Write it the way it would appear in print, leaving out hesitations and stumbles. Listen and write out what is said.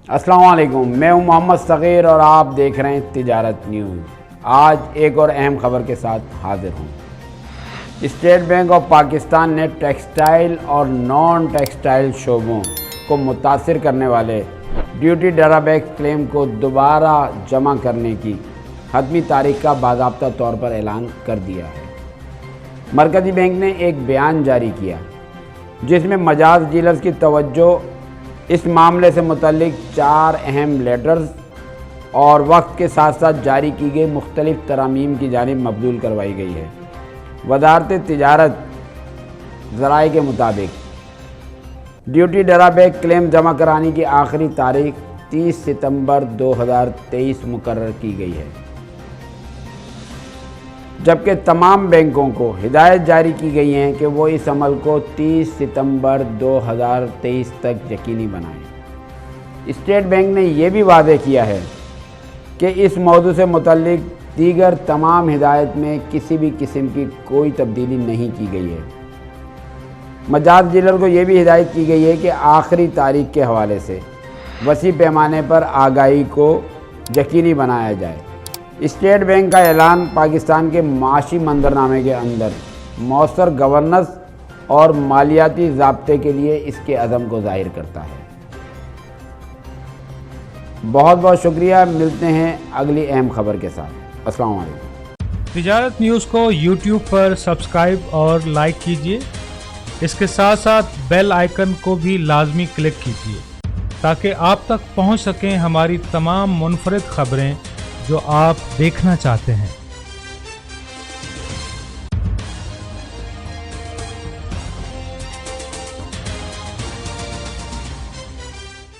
अस्सलाम वालेकुम, मैं हूं मोहम्मद सग़ीर और आप देख रहे हैं तिजारत न्यूज़। आज एक और अहम खबर के साथ हाजिर हूं। स्टेट बैंक ऑफ पाकिस्तान ने टेक्सटाइल और नॉन टेक्सटाइल शोबों को मुतासिर करने वाले ड्यूटी ड्रॉबैक क्लेम को दोबारा जमा करने की हतमी तारीख का बाज़ाब्ता तौर पर ऐलान कर दिया है। मरकज़ी बैंक ने एक बयान जारी किया जिसमें मजाज डीलर्स की तवज्जो इस मामले से मुतल्लिक 4 अहम लेटर्स और वक्त के साथ साथ जारी की गई मुख्तलिफ तरामीम की जानिब मबदूल करवाई गई है। वज़ारत तिजारत ज़राए के मुताबिक ड्यूटी ड्रॉबैक क्लेम जमा कराने की आखिरी तारीख 30 सितंबर 2023 मुकर्रर की गई है, जबकि तमाम बैंकों को हिदायत जारी की गई है कि वो इस अमल को 30 सितंबर 2023 तक यकीनी बनाएं। स्टेट बैंक ने यह भी वादे किया है कि इस मौजू से मुतल्लिक दीगर तमाम हिदायत में किसी भी किस्म की कोई तब्दीली नहीं की गई है। मजाज डीलर को यह भी हिदायत की गई है कि आखिरी तारीख के हवाले से वसी पैमाने पर आगाही को यकीनी बनाया जाए। स्टेट बैंक का ऐलान पाकिस्तान के माशी मंजरनामे के अंदर मौसर गवर्नेंस और मालियाती ज़ाब्ते के लिए इसके अज़म को ज़ाहिर करता है। बहुत बहुत शुक्रिया, मिलते हैं अगली अहम खबर के साथ। अस्सलाम वालेकुम। तिजारत न्यूज़ को YouTube पर सब्सक्राइब और लाइक कीजिए। इसके साथ साथ बेल आइकन को भी लाजमी क्लिक कीजिए ताकि आप तक पहुंच सकें हमारी तमाम मुनफरिद खबरें जो आप देखना चाहते हैं।